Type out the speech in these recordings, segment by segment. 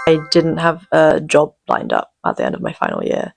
I didn't have a job lined up at the end of my final year.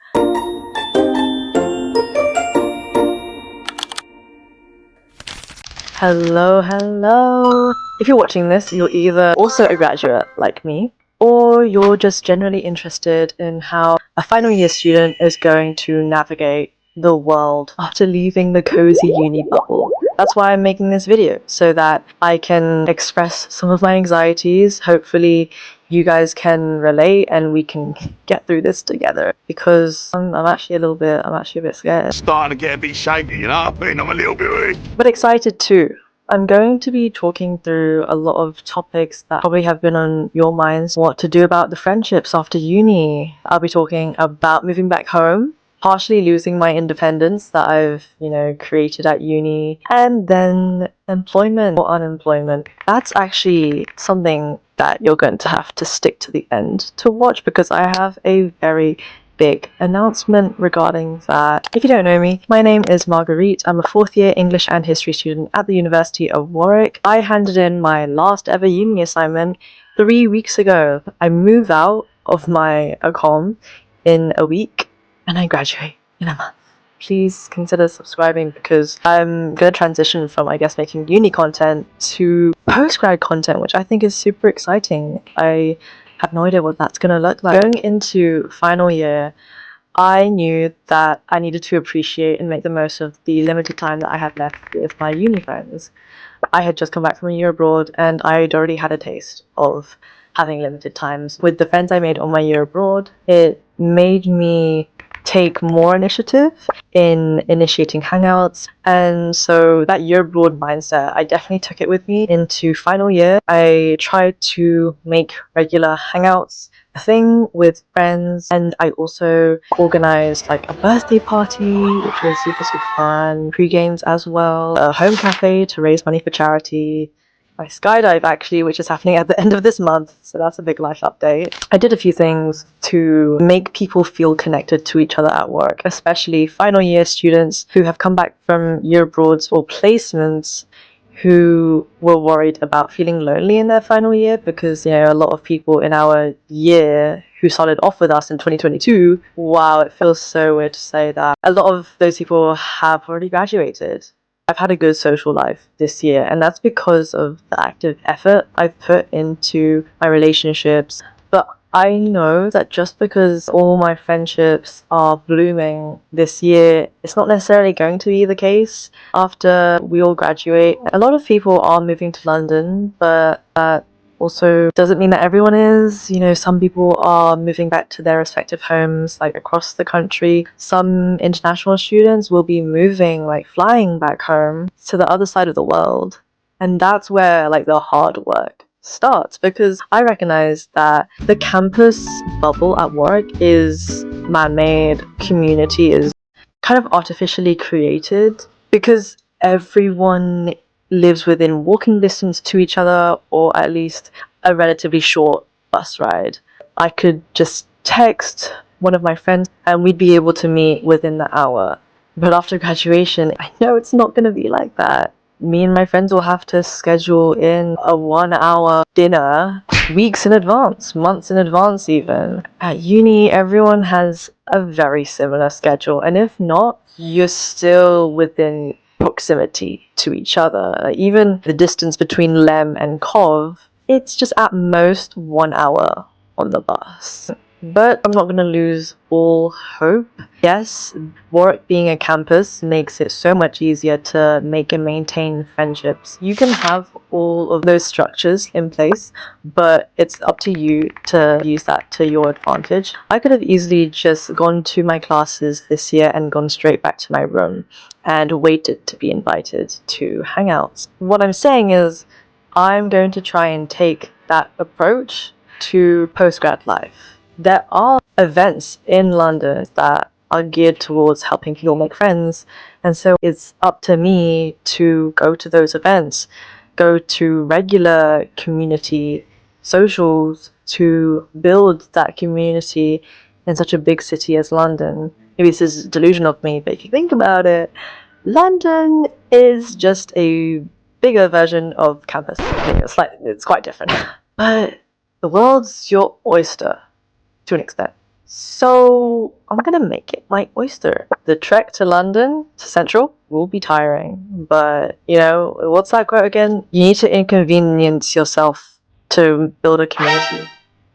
Hello. If you're watching this, you're either also a graduate like me, or you're just generally interested in how a final year student is going to navigate the world after leaving the cozy uni bubble. That's why I'm making this video, so that I can express some of my anxieties. Hopefully you guys can relate and we can get through this together, because I'm actually a bit scared. Starting to get a bit shaky, you know? I think I'm a little bit weak. But excited too. I'm going to be talking through a lot of topics that probably have been on your minds. What to do about the friendships after uni. I'll be talking about moving back home, partially losing my independence that I've, created at uni, and then employment or unemployment. That's actually something that you're going to have to stick to the end to watch, because I have a very big announcement regarding that. If you don't know me, my name is Marguerite. I'm a 4th year English and History student at the University of Warwick. I handed in my last ever uni assignment 3 weeks ago. I move out of my accom in a week and I graduate in a month. Please consider subscribing, because I'm going to transition from, making uni content to postgrad content, which I think is super exciting. I have no idea what that's going to look like. Going into final year, I knew that I needed to appreciate and make the most of the limited time that I had left with my uni friends. I had just come back from a year abroad and I'd already had a taste of having limited times. With the friends I made on my year abroad, it made me take more initiative in initiating hangouts, and so that year abroad mindset, I definitely took it with me into final year. I tried to make regular hangouts a thing with friends, and I also organized like a birthday party, which was super fun, pre-games as well, a home cafe to raise money for charity, my skydive actually, which is happening at the end of this month, so that's a big life update. I did a few things to make people feel connected to each other at work, especially final year students who have come back from year abroads or placements, who were worried about feeling lonely in their final year, because a lot of people in our year who started off with us in 2022, wow, it feels so weird to say that a lot of those people have already graduated. I've had a good social life this year, and that's because of the active effort I've put into my relationships. But I know that just because all my friendships are blooming this year, it's not necessarily going to be the case after we all graduate. A lot of people are moving to London, but that also doesn't mean that everyone is. Some people are moving back to their respective homes, like across the country. Some international students will be moving, like flying back home to the other side of the world. And that's where like the hard work starts, because I recognize that the campus bubble at work is man-made, community is kind of artificially created, because everyone lives within walking distance to each other, or at least a relatively short bus ride. I could just text one of my friends and we'd be able to meet within the hour. But after graduation, I know it's not going to be like that. Me and my friends will have to schedule in a 1 hour dinner weeks in advance, months in advance even. At uni, everyone has a very similar schedule, and if not, you're still within proximity to each other. Even the distance between Lem and Cov, it's just at most 1 hour on the bus. But I'm not going to lose all hope. Yes, Warwick being a campus makes it so much easier to make and maintain friendships. You can have all of those structures in place, but it's up to you to use that to your advantage. I could have easily just gone to my classes this year and gone straight back to my room and waited to be invited to hangouts. What I'm saying is, I'm going to try and take that approach to postgrad life. There are events in London that are geared towards helping people make friends, and so it's up to me to go to those events, go to regular community socials to build that community in such a big city as London. Maybe this is a delusion of me, but if you think about it, London is just a bigger version of campus. It's quite different. But The world's your oyster, to an extent. So I'm gonna make it my oyster. The trek to London, to Central, will be tiring. But, you know, what's that quote again? You need to inconvenience yourself to build a community.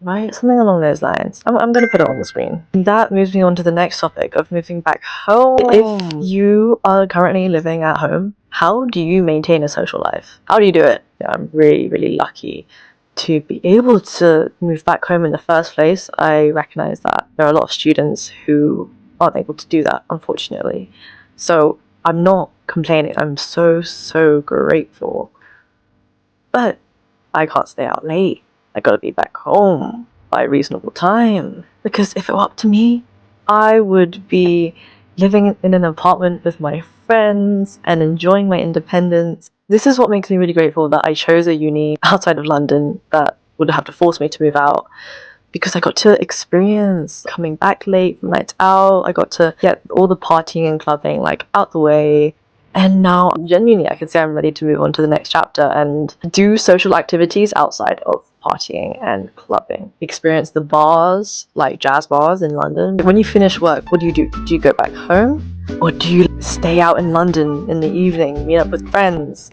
Right? Something along those lines. I'm gonna put it on the screen. That moves me on to the next topic of moving back home. If you are currently living at home, how do you maintain a social life? How do you do it? Yeah, I'm really, really lucky to be able to move back home in the first place. I recognize that there are a lot of students who aren't able to do that, unfortunately. So I'm not complaining. I'm so, so grateful. But I can't stay out late. I gotta be back home by a reasonable time. Because if it were up to me, I would be living in an apartment with my friends and enjoying my independence. This is what makes me really grateful that I chose a uni outside of London that would have to force me to move out, because I got to experience coming back late from nights out. I got to get all the partying and clubbing like out the way. And now, genuinely, I can say I'm ready to move on to the next chapter and do social activities outside of partying and clubbing. Experience the bars, like jazz bars in London. When you finish work, what do you do? Do you go back home? Or do you stay out in London in the evening, meet up with friends?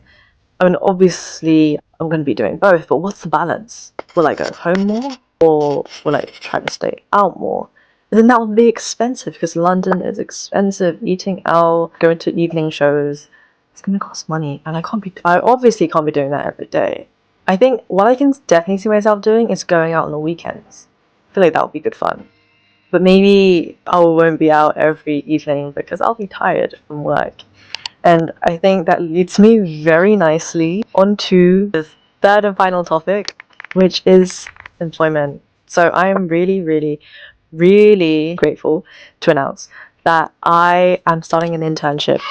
I mean, obviously, I'm going to be doing both, but what's the balance? Will I go home more? Or will I try to stay out more? And then that would be expensive, because London is expensive. Eating out, going to evening shows, it's going to cost money. And I obviously can't be doing that every day. I think what I can definitely see myself doing is going out on the weekends. I feel like that would be good fun. But maybe I won't be out every evening because I'll be tired from work. And I think that leads me very nicely onto the third and final topic, which is employment. So I am really, really, really grateful to announce that I am starting an internship.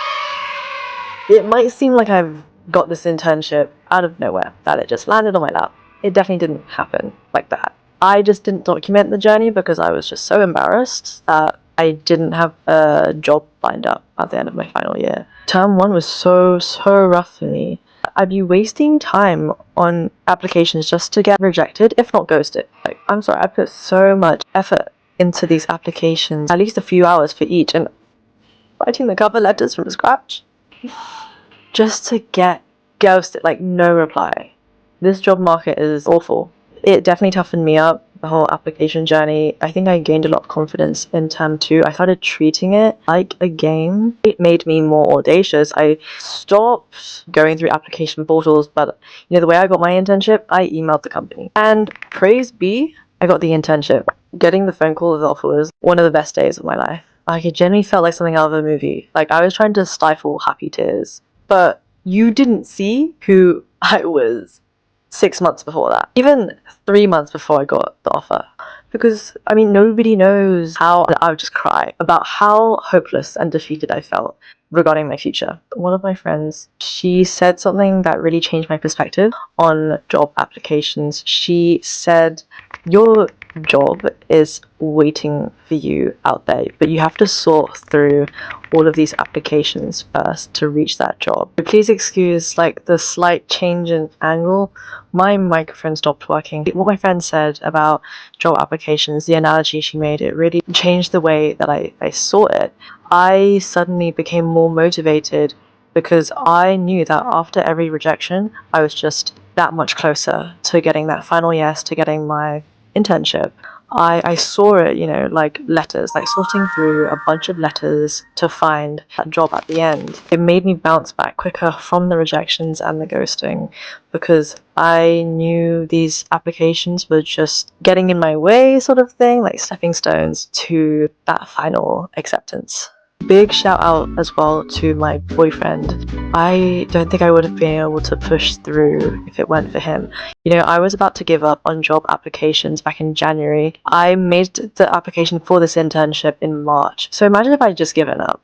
It might seem like I've got this internship out of nowhere, that it just landed on my lap. It definitely didn't happen like that. I just didn't document the journey because I was just so embarrassed that I didn't have a job lined up at the end of my final year. Term 1 was so rough for me. I'd be wasting time on applications just to get rejected, if not ghosted. Like, I'm sorry, I put so much effort into these applications, at least a few hours for each, and writing the cover letters from scratch just to get ghosted, like no reply. This job market is awful. It definitely toughened me up, the whole application journey. I think I gained a lot of confidence in term 2. I started treating it like a game. It made me more audacious. I stopped going through application portals, but you know, the way I got my internship, I emailed the company. And praise be, I got the internship. Getting the phone call of the offer was one of the best days of my life. Like, it genuinely felt like something out of a movie. Like, I was trying to stifle happy tears. But you didn't see who I was 6 months before that. Even 3 months before I got the offer. Because, I mean, nobody knows how I would just cry about how hopeless and defeated I felt regarding my future. One of my friends, she said something that really changed my perspective on job applications. She said, your job is waiting for you out there, but you have to sort through all of these applications first to reach that job. Please excuse like the slight change in angle. My microphone stopped working. What my friend said about job applications, the analogy she made, it really changed the way that I saw it. I suddenly became more motivated because I knew that after every rejection, I was just that much closer to getting that final yes, to getting my internship. I saw it, you know, like letters, like sorting through a bunch of letters to find that job at the end. It made me bounce back quicker from the rejections and the ghosting because I knew these applications were just getting in my way, sort of thing, like stepping stones to that final acceptance. Big shout out as well to my boyfriend. I don't think I would have been able to push through if it weren't for him. You know, I was about to give up on job applications back in January. I made the application for this internship in March. So imagine if I'd just given up.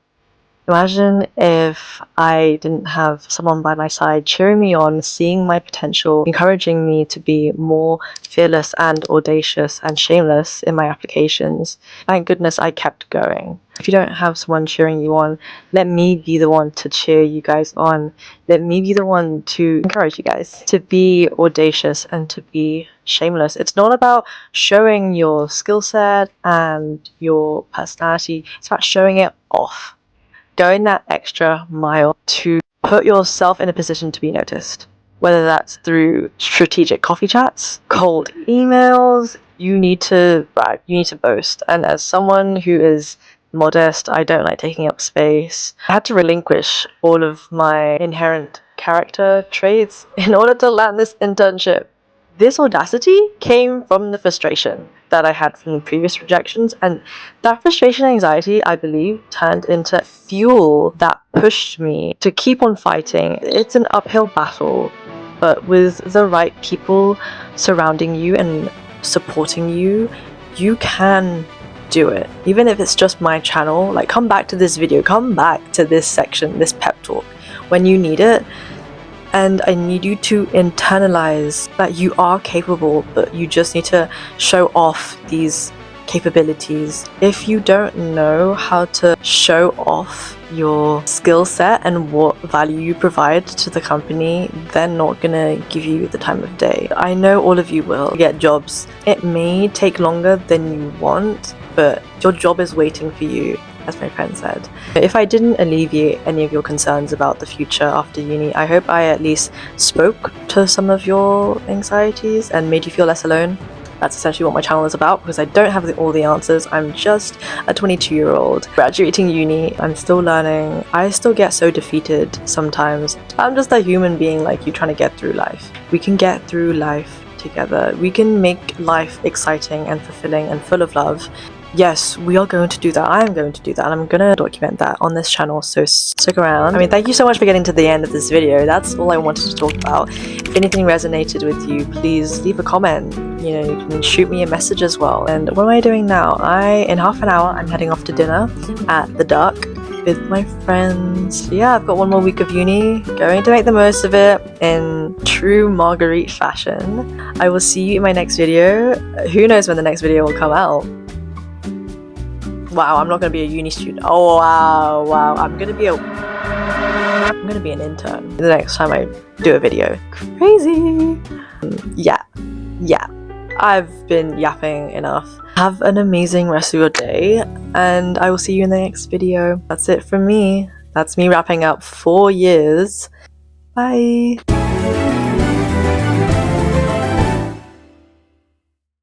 Imagine if I didn't have someone by my side cheering me on, seeing my potential, encouraging me to be more fearless and audacious and shameless in my applications. Thank goodness I kept going. If you don't have someone cheering you on, let me be the one to cheer you guys on. Let me be the one to encourage you guys to be audacious and to be shameless. It's not about showing your skill set and your personality, it's about showing it off. Going that extra mile to put yourself in a position to be noticed. Whether that's through strategic coffee chats, cold emails, you need to brag, you need to boast. And as someone who is modest, I don't like taking up space. I had to relinquish all of my inherent character traits in order to land this internship. This audacity came from the frustration that I had from the previous rejections, and that frustration and anxiety, I believe, turned into fuel that pushed me to keep on fighting. It's an uphill battle, but with the right people surrounding you and supporting you, you can do it. Even if it's just my channel, like come back to this video, come back to this section, this pep talk when you need it. And I need you to internalize that you are capable, but you just need to show off these capabilities. If you don't know how to show off your skill set and what value you provide to the company, they're not gonna give you the time of day. I know all of you will get jobs. It may take longer than you want, but your job is waiting for you, as my friend said. If I didn't alleviate any of your concerns about the future after uni, I hope I at least spoke to some of your anxieties and made you feel less alone. That's essentially what my channel is about, because I don't have all the answers. I'm just a 22-year-old graduating uni. I'm still learning. I still get so defeated sometimes. I'm just a human being like you, trying to get through life. We can get through life together. We can make life exciting and fulfilling and full of love. Yes, we are going to do that. I am going to do that, and I'm going to document that on this channel, so stick around. I mean, thank you so much for getting to the end of this video. That's all I wanted to talk about. If anything resonated with you, please leave a comment. You know, you can shoot me a message as well. And what am I doing now? In half an hour, I'm heading off to dinner at the Duck with my friends. Yeah, I've got one more week of uni, going to make the most of it in true Marguerite fashion. I will see you in my next video. Who knows when the next video will come out? Wow, I'm not going to be a uni student. Oh, wow. I'm going to be an intern the next time I do a video. Crazy. Yeah. I've been yapping enough. Have an amazing rest of your day, and I will see you in the next video. That's it from me. That's me wrapping up 4 years. Bye.